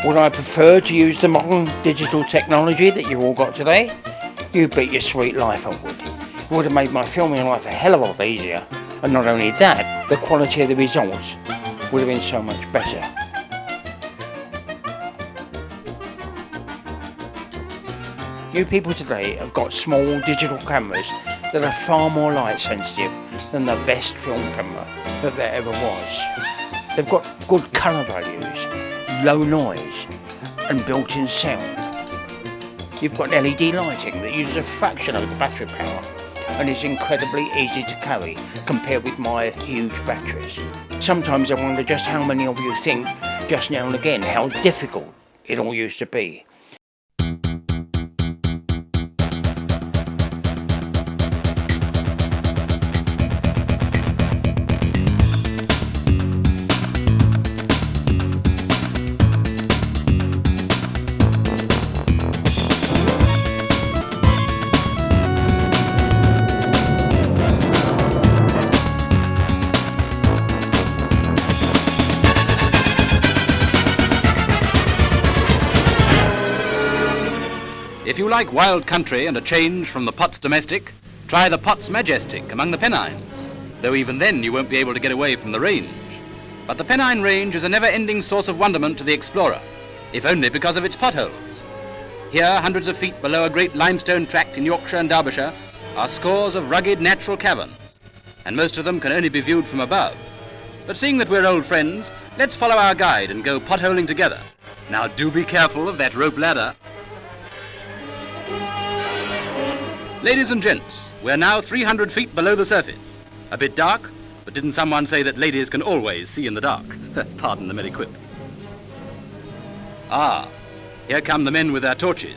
Would I prefer to use the modern digital technology that you've all got today? You bet your sweet life I would. It would have made my filming life a hell of a lot easier, and not only that, the quality of the results would have been so much better. You people today have got small digital cameras that are far more light sensitive than the best film camera that there ever was. They've got good colour values, low noise and built-in sound. You've got LED lighting that uses a fraction of the battery power and is incredibly easy to carry compared with my huge batteries. Sometimes I wonder just how many of you think just now and again how difficult it all used to be. If you like wild country and a change from the Potts domestic, try the Potts Majestic among the Pennines, though even then you won't be able to get away from the range. But the Pennine Range is a never-ending source of wonderment to the explorer, if only because of its potholes. Here, hundreds of feet below a great limestone tract in Yorkshire and Derbyshire, are scores of rugged natural caverns, and most of them can only be viewed from above. But seeing that we're old friends, let's follow our guide and go potholing together. Now do be careful of that rope ladder. Ladies and gents, we're now 300 feet below the surface. A bit dark, but didn't someone say that ladies can always see in the dark? Pardon the merry quip. Ah, here come the men with their torches.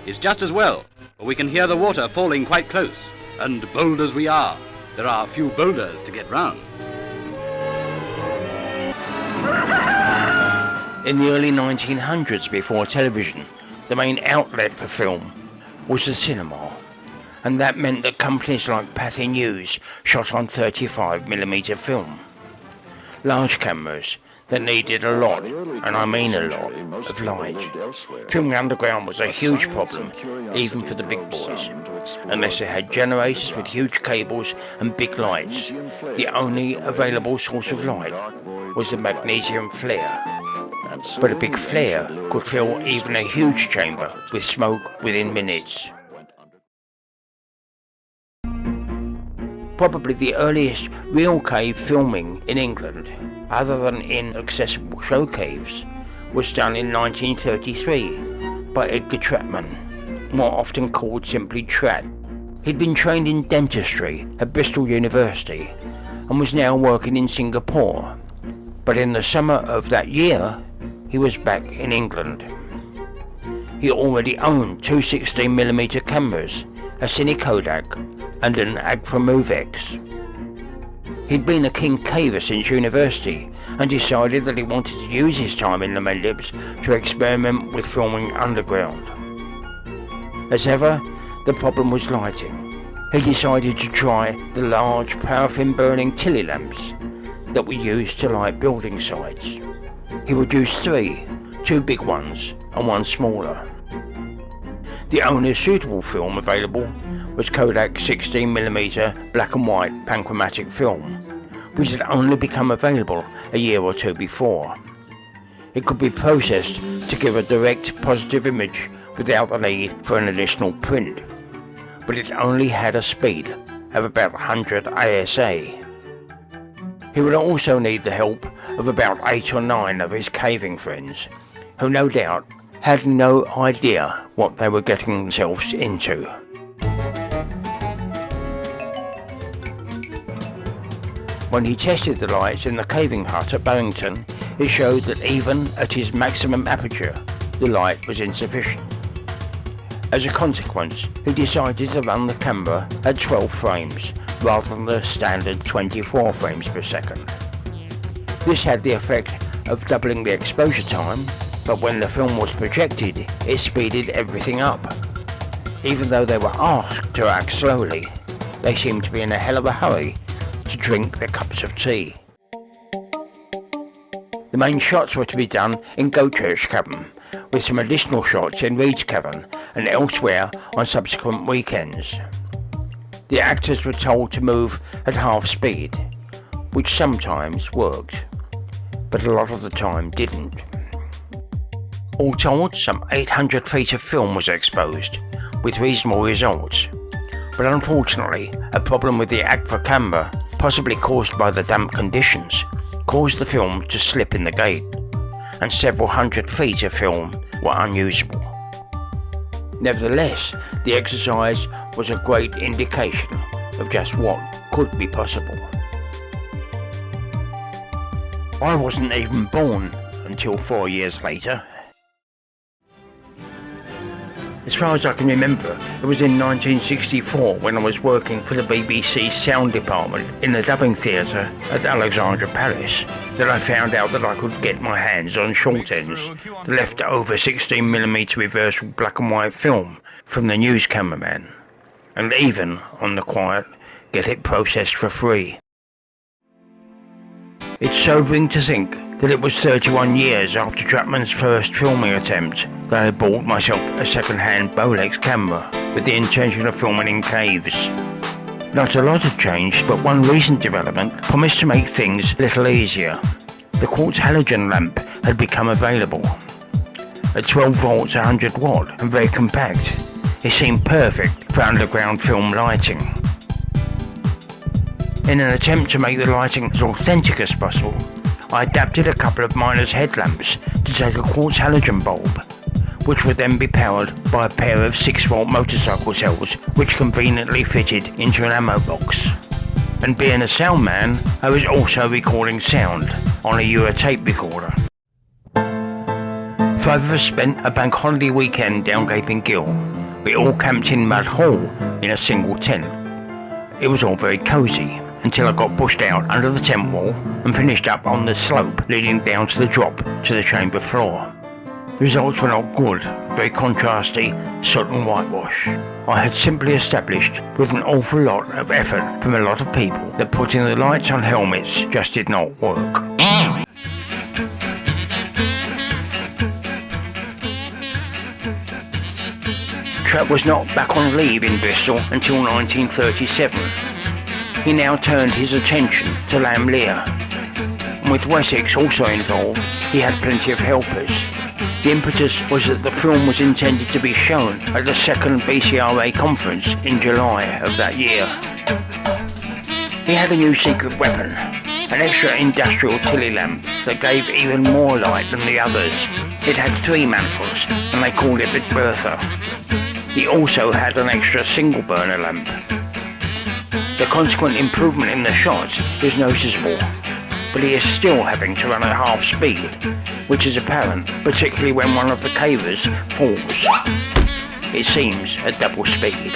It's just as well, for we can hear the water falling quite close, and bold as we are, there are a few boulders to get round. In the early 1900s, before television, the main outlet for film was the cinema. And that meant that companies like Pathé News shot on 35mm film. Large cameras that needed a lot, and I mean a lot, of light. Filming underground was a huge problem, even for the big boys, unless they had generators with huge cables and big lights. The only available source of light was the magnesium flare. But a big flare could fill even a huge chamber with smoke within minutes. Probably the earliest real cave filming in England, other than in accessible show caves, was done in 1933 by Edgar Trapman, more often called simply Trat. He'd been trained in dentistry at Bristol University and was now working in Singapore. But in the summer of that year, he was back in England. He already owned two 16mm cameras, a Cine Kodak and an Agfa Movex. He'd been a keen caver since university and decided that he wanted to use his time in the Medlips to experiment with filming underground. As ever, the problem was lighting. He decided to try the large paraffin-burning Tilly lamps that were used to light building sites. He would use three, two big ones and one smaller. The only suitable film available was Kodak 16mm black and white panchromatic film, which had only become available a year or two before. It could be processed to give a direct positive image without the need for an additional print, but it only had a speed of about 100 ASA. He would also need the help of about 8 or 9 of his caving friends, who no doubt had no idea what they were getting themselves into. When he tested the lights in the caving hut at Barrington, it showed that even at his maximum aperture, the light was insufficient. As a consequence, he decided to run the camera at 12 frames rather than the standard 24 frames per second. This had the effect of doubling the exposure time, but when the film was projected, it speeded everything up. Even though they were asked to act slowly, they seemed to be in a hell of a hurry to drink their cups of tea. The main shots were to be done in Gochurch Cavern, with some additional shots in Reed's Cavern and elsewhere on subsequent weekends. The actors were told to move at half speed, which sometimes worked, but a lot of the time didn't. All told, some 800 feet of film was exposed, with reasonable results, but unfortunately, a problem with the Agfa camera, possibly caused by the damp conditions, caused the film to slip in the gate, and several hundred feet of film were unusable. Nevertheless, the exercise was a great indication of just what could be possible. I wasn't even born until 4 years later. As far as I can remember, it was in 1964 when I was working for the BBC sound department in the dubbing theatre at Alexandra Palace that I found out that I could get my hands on short ends, the leftover 16mm reversal black and white film from the news cameraman, and even, on the quiet, get it processed for free. It's sobering to think that it was 31 years after Chapman's first filming attempt that I bought myself a second-hand Bolex camera with the intention of filming in caves. Not a lot had changed, but one recent development promised to make things a little easier. The quartz halogen lamp had become available. At 12 volts 100 watt and very compact, it seemed perfect for underground film lighting. In an attempt to make the lighting as authentic as possible, I adapted a couple of miners' headlamps to take a quartz halogen bulb, which would then be powered by a pair of 6-volt motorcycle cells which conveniently fitted into an ammo box. And being a sound man, I was also recording sound on a Euro tape recorder. 5 of us spent a bank holiday weekend down Gaping Gill. We all camped in Mud Hall in a single tent. It was all very cosy, until I got pushed out under the tent wall and finished up on the slope leading down to the drop to the chamber floor. The results were not good, very contrasty, soot and whitewash. I had simply established, with an awful lot of effort from a lot of people, that putting the lights on helmets just did not work. Trap was not back on leave in Bristol until 1937. He now turned his attention to Lamb Lear. And with Wessex also involved, he had plenty of helpers. The impetus was that the film was intended to be shown at the second BCRA conference in July of that year. He had a new secret weapon, an extra industrial Tilly lamp that gave even more light than the others. It had 3 mantles, and they called it the Bertha. He also had an extra single burner lamp. The consequent improvement in the shots is noticeable, but he is still having to run at half speed, which is apparent, particularly when one of the cavers falls. It seems at double speed.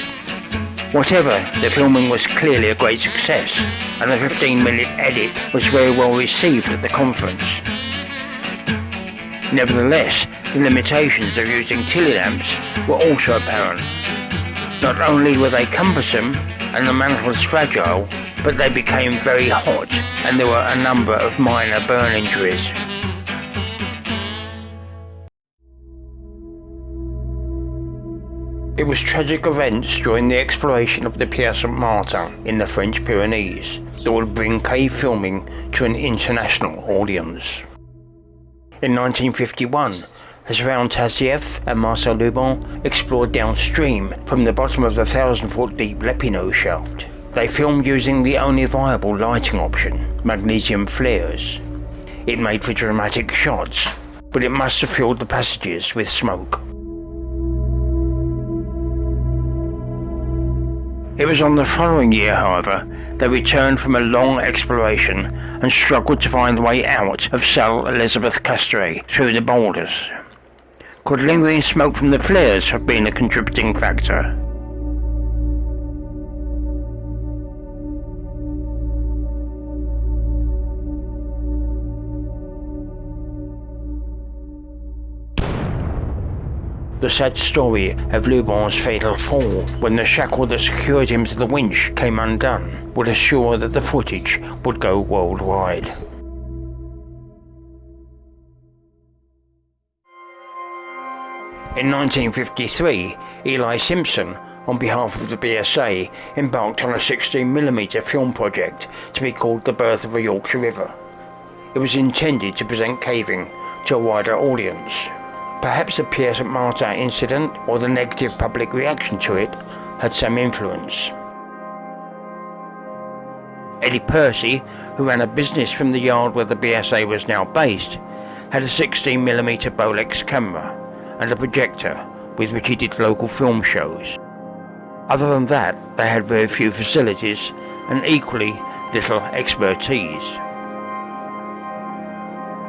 Whatever, the filming was clearly a great success, and the 15-minute edit was very well received at the conference. Nevertheless, the limitations of using Tilly lamps were also apparent. Not only were they cumbersome and the mantles fragile, but they became very hot and there were a number of minor burn injuries. It was tragic events during the exploration of the Pierre St. Martin in the French Pyrenees that would bring cave filming to an international audience. In 1951, Ezra Tassieff and Marcel Lubin explored downstream from the bottom of the 1,000-foot deep Lepino shaft. They filmed using the only viable lighting option, magnesium flares. It made for dramatic shots, but it must have filled the passages with smoke. It was on the following year, however, they returned from a long exploration and struggled to find the way out of Salle Elizabeth Castere through the boulders. Could lingering smoke from the flares have been a contributing factor? The sad story of Lubin's fatal fall when the shackle that secured him to the winch came undone would assure that the footage would go worldwide. In 1953, Eli Simpson, on behalf of the BSA, embarked on a 16mm film project to be called The Birth of a Yorkshire River. It was intended to present caving to a wider audience. Perhaps the Pierre St. Martin incident or the negative public reaction to it had some influence. Eddie Percy, who ran a business from the yard where the BSA was now based, had a 16mm Bolex camera and a projector with which he did local film shows. Other than that, they had very few facilities and equally little expertise.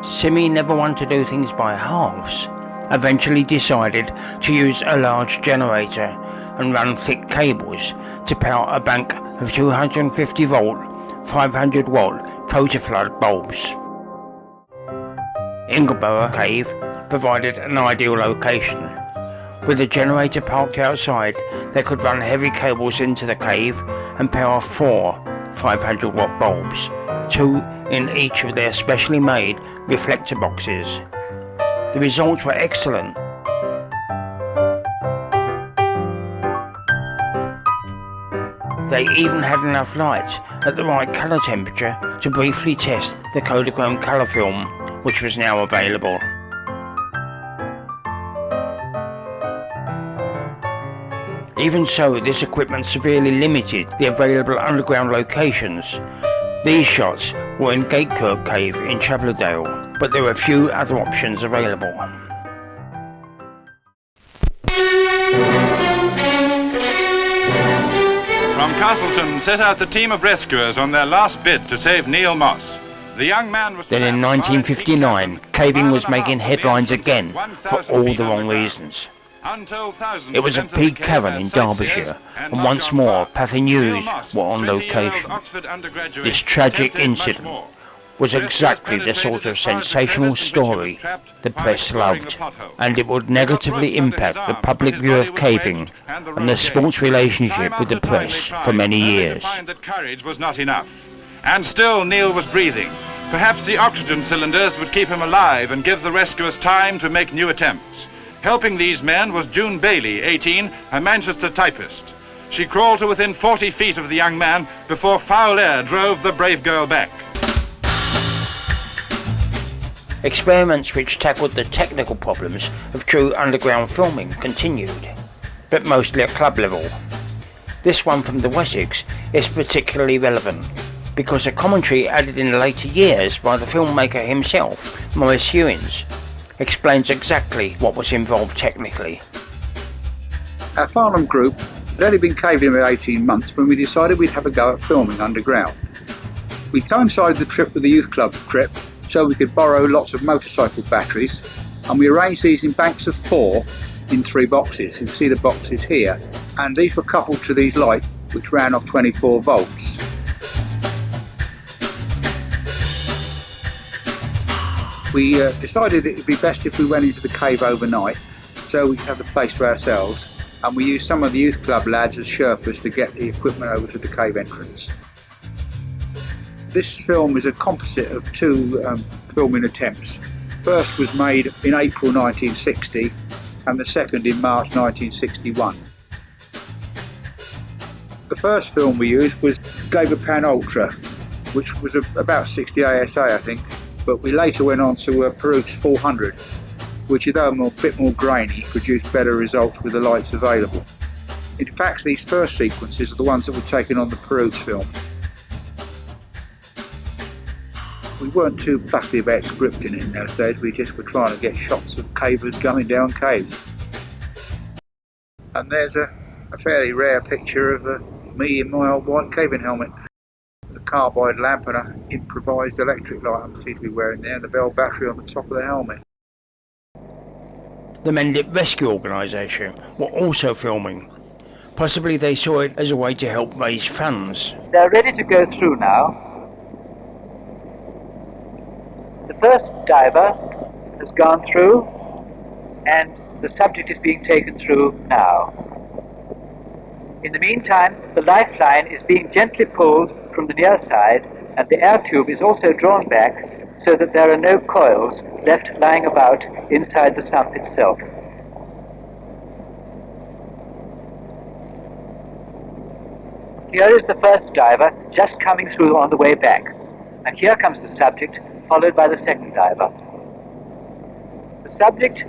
Simi, never one to do things by halves, eventually decided to use a large generator and run thick cables to power a bank of 250 volt, 500 watt photoflood bulbs. Ingleborough Cave provided an ideal location. With the generator parked outside, they could run heavy cables into the cave and power 4 500 watt bulbs, 2 in each of their specially made reflector boxes. The results were excellent. They even had enough light at the right colour temperature to briefly test the Kodachrome colour film, which was now available. Even so, this equipment severely limited the available underground locations. These shots were in Gatekirk Cave in Chaplardale, but there were few other options available. From Castleton set out the team of rescuers on their last bid to save Neil Moss. The young man was... Then in 1959, caving was making headlines again for all the wrong reasons. It was a peak cavern in Derbyshire, and once more Pathy News were on location. This tragic incident was exactly the sort of sensational story the press loved, and it would negatively impact the public view of caving and the sports relationship with the press for many years. That courage was not enough, and still Neil was breathing. Perhaps the oxygen cylinders would keep him alive and give the rescuers time to make new attempts. Helping these men was June Bailey, 18, a Manchester typist. She crawled to within 40 feet of the young man before foul air drove the brave girl back. Experiments which tackled the technical problems of true underground filming continued, but mostly at club level. This one from the Wessex is particularly relevant, because a commentary added in later years by the filmmaker himself, Maurice Hewins, explains exactly what was involved technically. Our Farnham group had only been caving about 18 months when we decided we'd have a go at filming underground. We coincided the trip with the youth club trip so we could borrow lots of motorcycle batteries, and we arranged these in banks of 4 in 3 boxes. You can see the boxes here, and these were coupled to these lights which ran off 24 volts. We decided it would be best if we went into the cave overnight so we could have the place to ourselves, and we used some of the youth club lads as Sherpas to get the equipment over to the cave entrance. This film is a composite of 2 filming attempts. First was made in April 1960 and the second in March 1961. The first film we used was Pan Ultra, which was about 60 ASA I think. But we later went on to Perou's 400, which, although a bit more grainy, produced better results with the lights available. In fact, these first sequences are the ones that were taken on the Perou's film. We weren't too fussy about scripting in those days, we just were trying to get shots of cavers going down caves. And there's a fairly rare picture of me in my old white caving helmet. The carbide lamp and an improvised electric light I'm to be wearing there, and the Bell battery on the top of the helmet. The Mendip Rescue Organisation were also filming. Possibly they saw it as a way to help raise funds. They're ready to go through now. The first diver has gone through and the subject is being taken through now. In the meantime, the lifeline is being gently pulled from the near side, and the air tube is also drawn back so that there are no coils left lying about inside the sump itself. Here is the first diver just coming through on the way back. And here comes the subject, followed by the second diver. The subject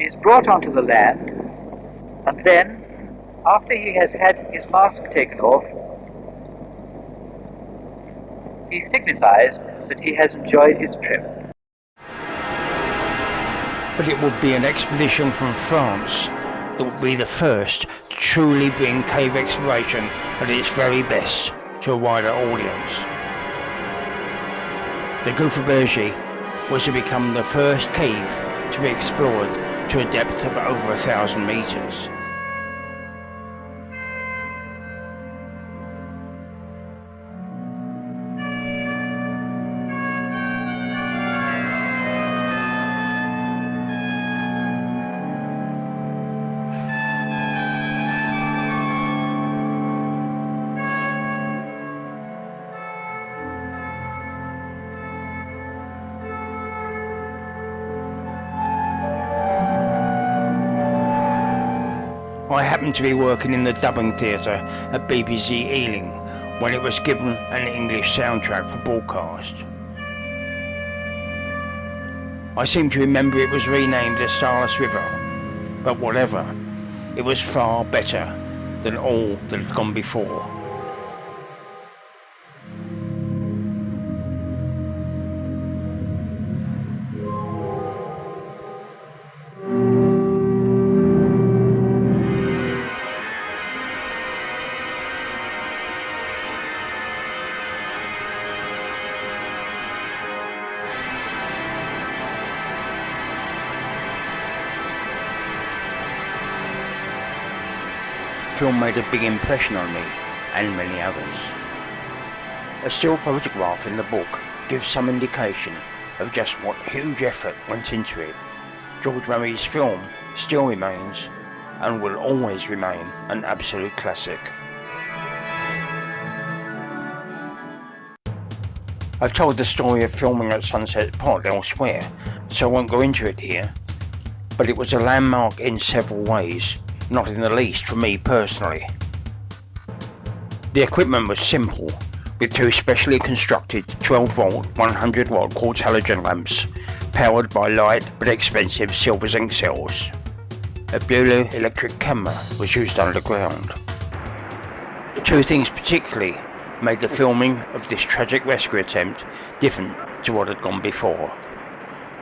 is brought onto the land, and then, after he has had his mask taken off, he signifies that he has enjoyed his trip. But it would be an expedition from France that would be the first to truly bring cave exploration at its very best to a wider audience. The Gouffre was to become the first cave to be explored to a depth of over 1,000 meters. I happened to be working in the dubbing theatre at BBC Ealing when it was given an English soundtrack for broadcast. I seem to remember it was renamed the Starless River, but whatever, it was far better than all that had gone before. The film made a big impression on me and many others. A still photograph in the book gives some indication of just what huge effort went into it. George Murray's film still remains and will always remain an absolute classic. I've told the story of filming at Sunset Pot elsewhere, so I won't go into it here, but it was a landmark in several ways, not in the least for me personally. The equipment was simple, with two specially constructed 12-volt 100-watt quartz halogen lamps, powered by light but expensive silver zinc cells. A Blue electric camera was used underground. Two things particularly made the filming of this tragic rescue attempt different to what had gone before.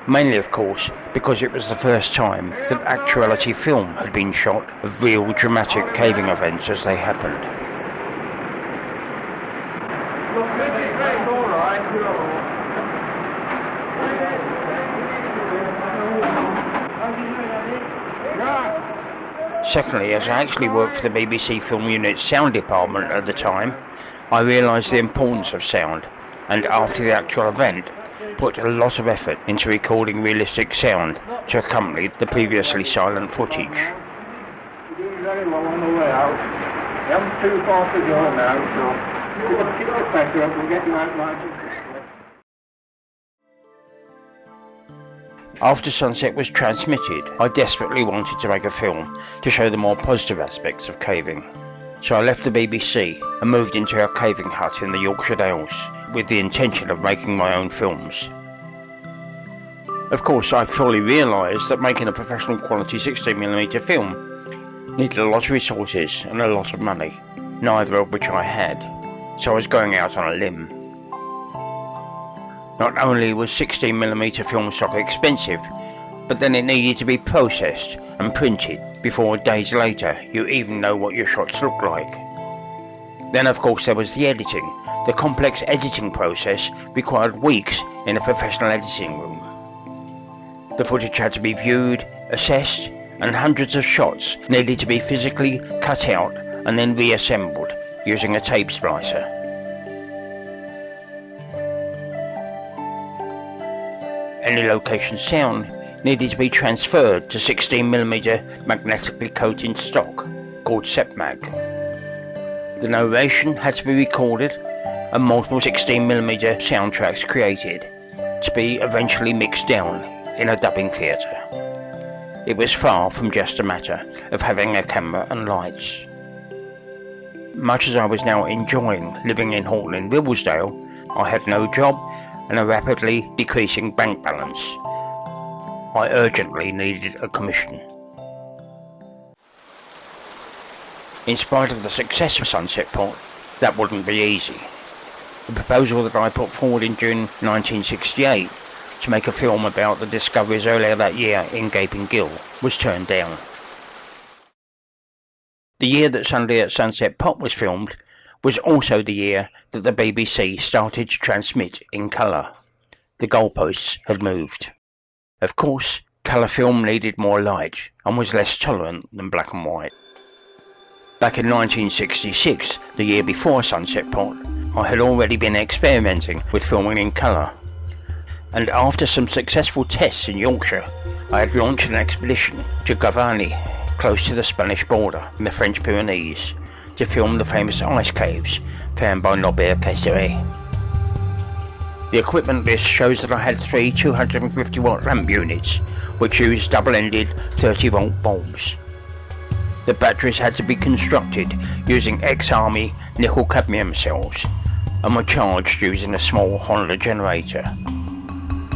Mainly, of course, because it was the first time that actuality film had been shot of real dramatic caving events as they happened. Secondly, as I actually worked for the BBC Film Unit's sound department at the time, I realised the importance of sound, and after the actual event, put a lot of effort into recording realistic sound to accompany the previously silent footage. We're doing very well on the way out. We haven't too far to go now, so we've got to keep the pressure up. We'll get you out margin. After Sunset was transmitted, I desperately wanted to make a film to show the more positive aspects of caving. So I left the BBC and moved into our caving hut in the Yorkshire Dales with the intention of making my own films. Of course, I fully realised that making a professional quality 16mm film needed a lot of resources and a lot of money, neither of which I had, so I was going out on a limb. Not only was 16mm film stock expensive, but then it needed to be processed and printed before days later you even know what your shots look like. Then of course there was the editing. The complex editing process required weeks in a professional editing room. The footage had to be viewed, assessed, and hundreds of shots needed to be physically cut out and then reassembled using a tape splicer. Any location sound needed to be transferred to 16mm magnetically coated stock called SEPMAG. The narration had to be recorded and multiple 16mm soundtracks created to be eventually mixed down in a dubbing theatre. It was far from just a matter of having a camera and lights. Much as I was now enjoying living in Horton in Ribblesdale, I had no job and a rapidly decreasing bank balance. I urgently needed a commission. In spite of the success of Sunset Pot, that wouldn't be easy. The proposal that I put forward in June 1968 to make a film about the discoveries earlier that year in Gaping Gill was turned down. The year that Sunday at Sunset Pot was filmed was also the year that the BBC started to transmit in colour. The goalposts had moved. Of course, colour film needed more light and was less tolerant than black and white. Back in 1966, the year before Sunset Pot, I had already been experimenting with filming in colour. And after some successful tests in Yorkshire, I had launched an expedition to Gavarnie, close to the Spanish border in the French Pyrenees, to film the famous ice caves found by Norbert Cassirer. The equipment list shows that I had 3 250-watt lamp units, which used double-ended 30-volt bulbs. The batteries had to be constructed using ex-army nickel-cadmium cells and were charged using a small Honda generator.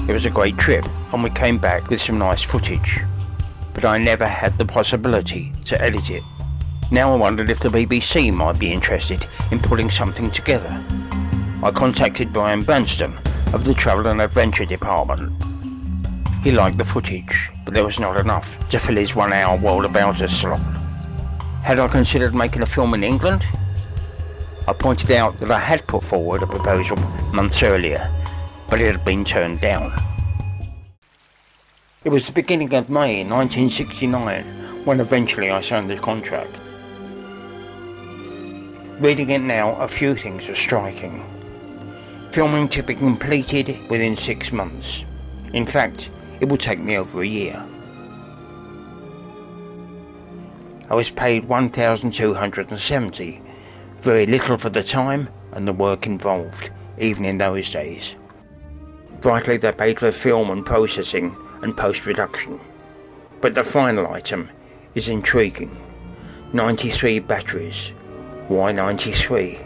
It was a great trip and we came back with some nice footage, but I never had the possibility to edit it. Now I wondered if the BBC might be interested in putting something together. I contacted Brian Branston of the Travel and Adventure department. He liked the footage, but there was not enough to fill his 1-hour World About Us slot. Had I considered making a film in England? I pointed out that I had put forward a proposal months earlier, but it had been turned down. It was the beginning of May 1969 when eventually I signed the contract. Reading it now, a few things are striking. Filming to be completed within 6 months. In fact, it will take me over a year. I was paid $1,270, very little for the time and the work involved, even in those days. Rightly, they paid for film and processing and post-production. But the final item is intriguing. 93 batteries. Why 93?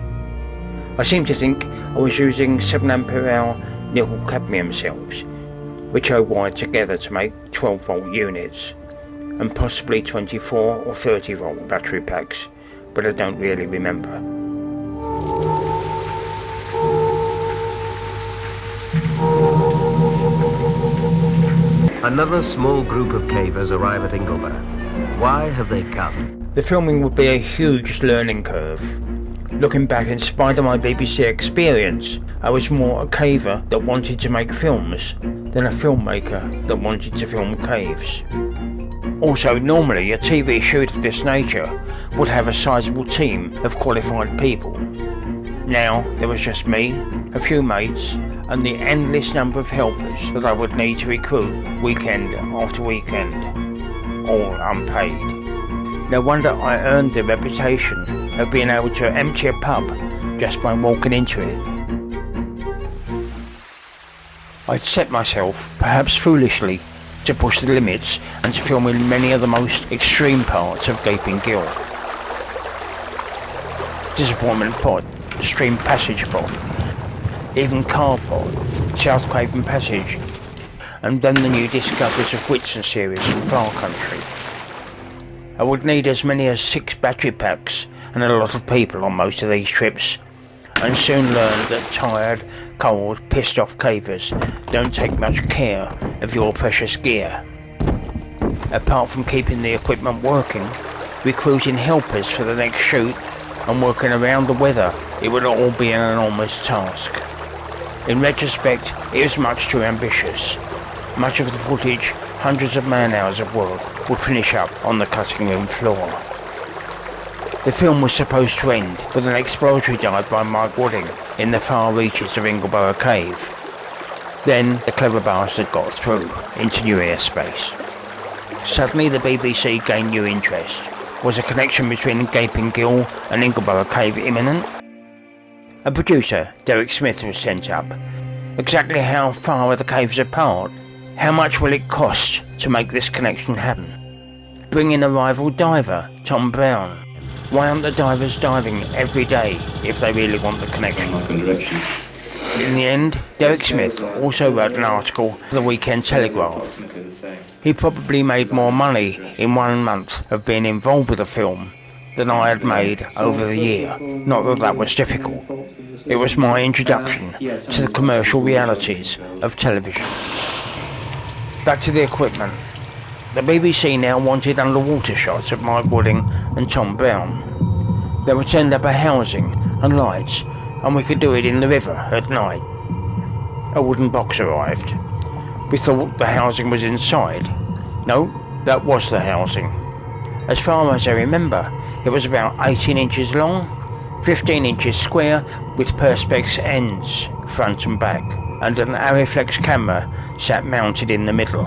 I seem to think I was using 7 ampere-hour nickel-cadmium cells, which I wired together to make 12-volt units, and possibly 24 or 30-volt battery packs, but I don't really remember. Another small group of cavers arrive at Ingleby. Why have they come? The filming would be a huge learning curve. Looking back, in spite of my BBC experience, I was more a caver that wanted to make films than a filmmaker that wanted to film caves. Also, normally a TV shoot of this nature would have a sizable team of qualified people. Now there was just me, a few mates, and the endless number of helpers that I would need to recruit weekend after weekend, all unpaid. No wonder I earned the reputation of being able to empty a pub just by walking into it. I'd set myself, perhaps foolishly, to push the limits and to film in many of the most extreme parts of Gaping Gill. Disappointment Pod, Stream Passage Pod, even Car Pod, South Craven Passage, and then the new discoveries of Whitson series from Far Country. I would need as many as 6 battery packs and a lot of people on most of these trips, and soon learned that tired, cold, pissed off cavers don't take much care of your precious gear. Apart from keeping the equipment working, recruiting helpers for the next shoot and working around the weather, it would all be an enormous task. In retrospect, it was much too ambitious. Much of the footage, hundreds of man-hours of work, would finish up on the cutting room floor. The film was supposed to end with an exploratory dive by Mike Wooding in the far reaches of Ingleby Cave. Then the clever bastard got through into new airspace. Suddenly the BBC gained new interest. Was a connection between Gaping Gill and Ingleby Cave imminent? A producer, Derek Smith, was sent up. Exactly how far are the caves apart? How much will it cost to make this connection happen? Bring in a rival diver, Tom Brown. Why aren't the divers diving every day if they really want the connection? In the end, Derek Smith also wrote an article for the Weekend Telegraph. He probably made more money in 1 month of being involved with the film than I had made over the year. Not that that was difficult. It was my introduction to the commercial realities of television. Back to the equipment. The BBC now wanted underwater shots of Mike Wooding and Tom Brown. They would send up a housing and lights, and we could do it in the river at night. A wooden box arrived. We thought the housing was inside. No, that was the housing. As far as I remember, it was about 18 inches long, 15 inches square, with perspex ends, front and back, and an Ariflex camera sat mounted in the middle.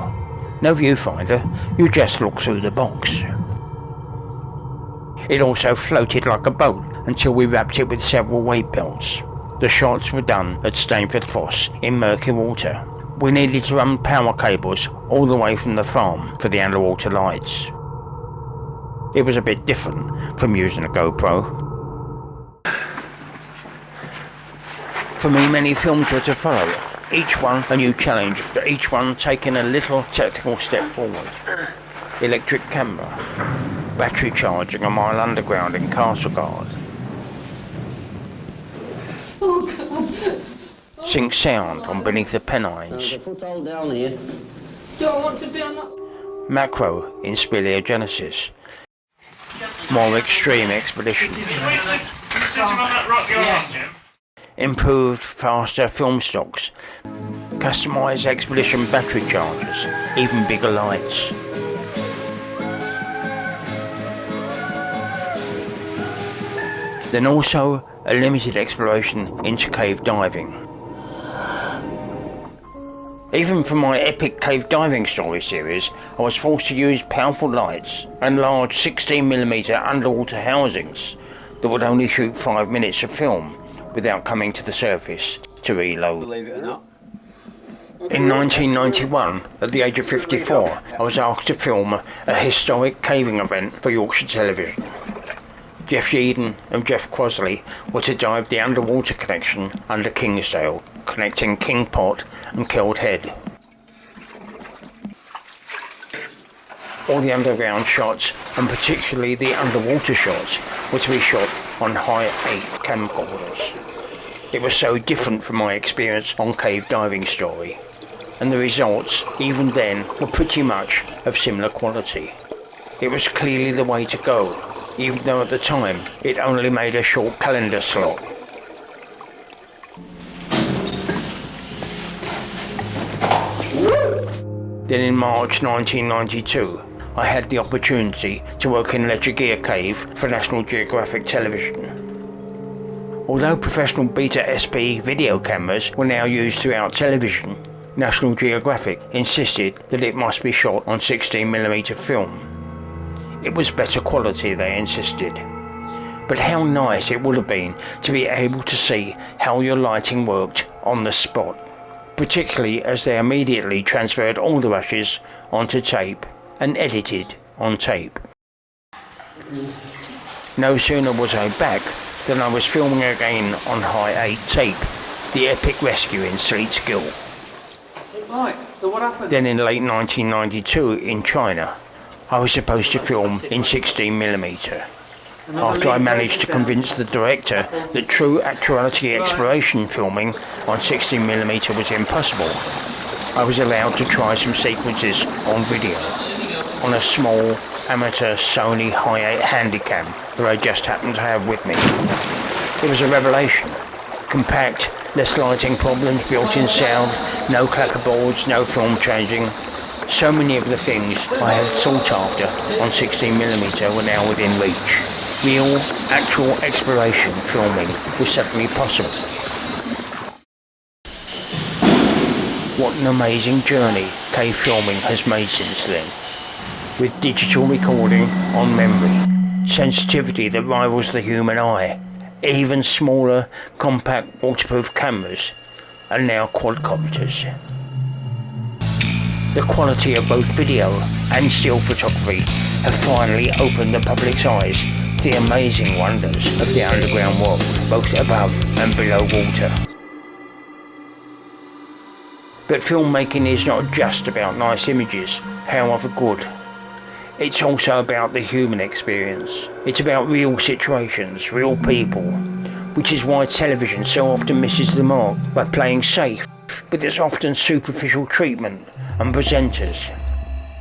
No viewfinder, you just look through the box. It also floated like a boat until we wrapped it with several weight belts. The shots were done at Stainford Foss in murky water. We needed to run power cables all the way from the farm for the underwater lights. It was a bit different from using a GoPro. For me, many films were to follow, each one a new challenge, but each one taking a little technical step forward. Electric camera, battery charging a mile underground in Castleguard. Sync sound on Beneath the Pennines. Macro in Speleogenesis. More extreme expeditions. Improved, faster film stocks. Customised expedition battery chargers. Even bigger lights. Then also a limited exploration into cave diving. Even for my epic cave diving story series, I was forced to use powerful lights and large 16mm underwater housings that would only shoot 5 minutes of film without coming to the surface to reload. Believe it or not. In 1991, at the age of 54, I was asked to film a historic caving event for Yorkshire Television. Jeff Yeadon and Jeff Crosley were to dive the underwater connection under Kingsdale, connecting King Pot and Killed Head. All the underground shots, and particularly the underwater shots, were to be shot on high 8 camcorders. It was so different from my experience on Cave Diving Story, and the results, even then, were pretty much of similar quality. It was clearly the way to go, even though at the time it only made a short calendar slot. Then in March 1992, I had the opportunity to work in Ledgergear Cave for National Geographic Television. Although professional Beta SP video cameras were now used throughout television, National Geographic insisted that it must be shot on 16mm film. It was better quality, they insisted. But how nice it would have been to be able to see how your lighting worked on the spot, particularly as they immediately transferred all the rushes onto tape and edited on tape. No sooner was I back than I was filming again on high 8 tape, the epic rescue in Sleet's Gill. Right, so what happened? Then in late 1992 in China, I was supposed to film in 16mm. After I managed to convince the director that true actuality exploration filming on 16mm was impossible, I was allowed to try some sequences on video on a small amateur Sony Hi8 Handycam that I just happened to have with me. It was a revelation. Compact, less lighting problems, built-in sound, no clapperboards, no film changing. So many of the things I had sought after on 16mm were now within reach. Real, actual exploration filming was suddenly possible. What an amazing journey cave filming has made since then. With digital recording on memory, sensitivity that rivals the human eye, even smaller, compact, waterproof cameras, and now quadcopters. The quality of both video and still photography have finally opened the public's eyes the amazing wonders of the underground world, both above and below water. But filmmaking is not just about nice images, however good. It's also about the human experience. It's about real situations, real people, which is why television so often misses the mark by playing safe with its often superficial treatment and presenters.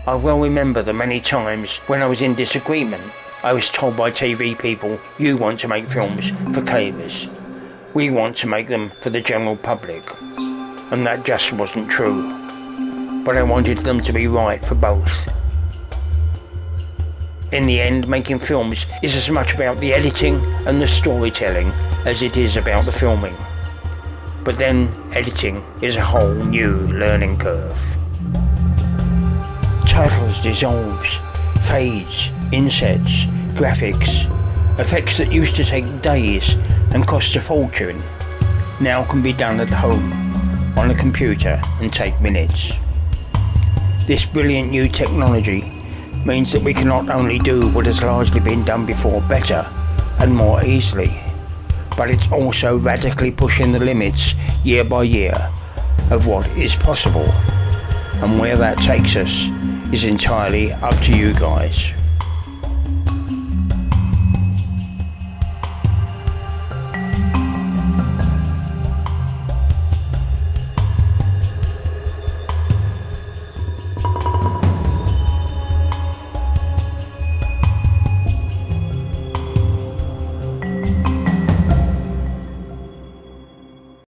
I well remember the many times when I was in disagreement, I was told by TV people, "You want to make films for cavers. We want to make them for the general public." And that just wasn't true. But I wanted them to be right for both. In the end, making films is as much about the editing and the storytelling as it is about the filming. But then, editing is a whole new learning curve. Titles dissolves, fades, insets, graphics, effects that used to take days and cost a fortune, now can be done at home, on a computer, and take minutes. This brilliant new technology means that we can not only do what has largely been done before better and more easily, but it's also radically pushing the limits year by year of what is possible. And where that takes us is entirely up to you guys.